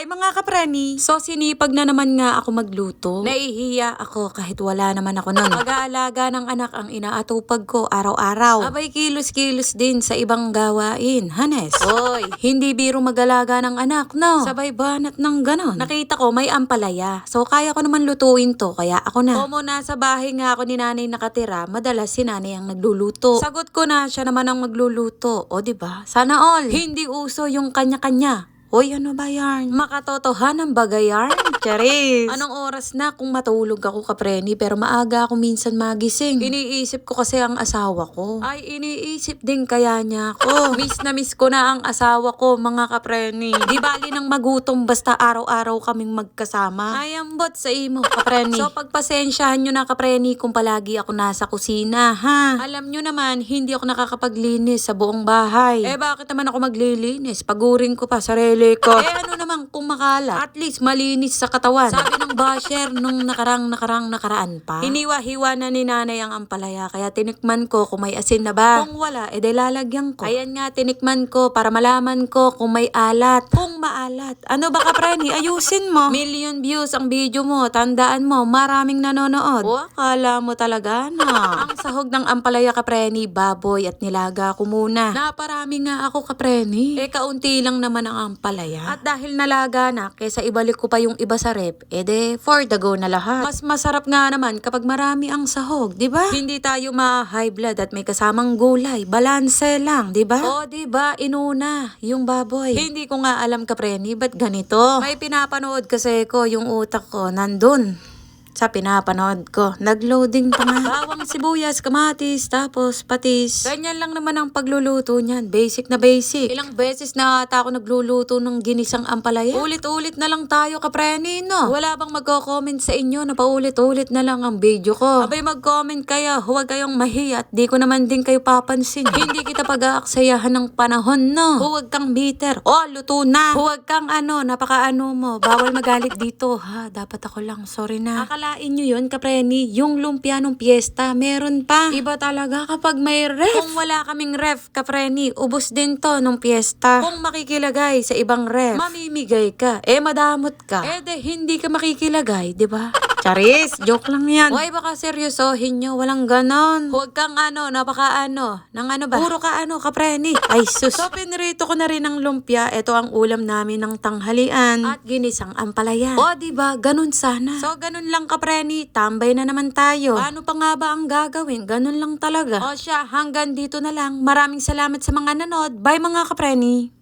Hi mga kapreni! So sinipag na naman nga ako magluto. Naihiya ako kahit wala naman ako nun. Pag-aalaga ng anak ang inaatupag ko araw-araw. Abay kilos-kilos din sa ibang gawain. Hanes. Hoy, hindi biro mag-alaga ng anak, no? Sabay banat ng ganon. Nakita ko may ampalaya. So kaya ko naman lutuin to, kaya ako na. Como nasa bahay nga ako ni nanay nakatira, madalas si nanay ang nagluluto. Sagot ko na siya naman ang magluluto. O diba? Sana all. Hindi uso yung kanya-kanya. Hoy, ano ba yan? Makatotohanan ba yan? Charis! Anong oras na kung matulog ako kapreni pero maaga ako minsan magising? Iniisip ko kasi ang asawa ko. Ay, iniisip din kaya niya ako. Miss na miss ko na ang asawa ko mga kapreni. Di bali nang magutom basta araw-araw kaming magkasama. Ay, ambot sa imo kapreni. So pagpasensyahan nyo na kapreni kung palagi ako nasa kusina, ha? Alam nyo naman, hindi ako nakakapaglinis sa buong bahay. Eh bakit naman ako maglilinis? Pagurin ko pa sarili ko. Eh ano naman kung makala? At least malinis sa katawan. Sabi ng basher nung nakaraan pa. Hiniwa-hiwa na ni nanay ang ampalaya kaya tinikman ko kung may asin na ba. Kung wala, edi lalagyan ko. Ayan nga, tinikman ko para malaman ko kung may alat. Kung maalat. Ano ba kapreni? Ayusin mo. Million views ang video mo. Tandaan mo, maraming nanonood. O, akala mo talaga na. Ang sahog ng ampalaya kapreni, baboy at nilaga ko muna. Naparami nga ako kapreni. Eh kaunti lang naman ang ampalaya. At dahil nalaga na, kesa ibalik ko pa yung iba sa rep, ede for the go na lahat. Mas masarap nga naman kapag marami ang sahog, di ba? Hindi tayo ma-high blood at may kasamang gulay. Balanse lang, di ba? O, di ba? Inuna yung baboy. Hindi ko nga alam kapreni, ba't ganito? May pinapanood kasi ko yung utak ko nandun sa pinapanood ko. Nag-loading pa nga. Bawang sibuyas, kamatis, tapos patis. Ganyan lang naman ang pagluluto niyan. Basic na basic. Ilang beses na ata ako nagluluto ng ginisang ampalaya. Ulit-ulit na lang tayo kapreni, no? Wala bang magko-comment sa inyo na paulit-ulit na lang ang video ko? Abay mag-comment kayo. Huwag kayong mahiya at di ko naman din kayo papansin. Hindi kita pag-aaksayahan ng panahon, no? Huwag kang bitter. Oh, luto na. Huwag kang napaka-ano mo. Bawal magalit dito, ha? Dapat ako lang. Sorry na. Akalain nyo yun, kapreni, yung lumpia nung piyesta, meron pa. Iba talaga kapag may ref. Kung wala kaming ref, kapreni, ubos din to nung piyesta. Kung makikilagay sa ibang ref, mamimigay ka. Eh, madamot ka. Eh, hindi ka makikilagay, di ba? Charis, joke lang yan. Huwag baka seryosohin nyo, walang ganon. Huwag kang nang ba? Puro ka kapreni. Ay sus. So, pinrito ko na rin ang lumpia. Ito ang ulam namin ng tanghalian. At ginisang ampalaya. O, diba? Ganon sana. So, ganon lang kapreni. Tambay na naman tayo. Paano pa nga ba ang gagawin? Ganon lang talaga. O siya, hanggang dito na lang. Maraming salamat sa mga nanood. Bye mga kapreni.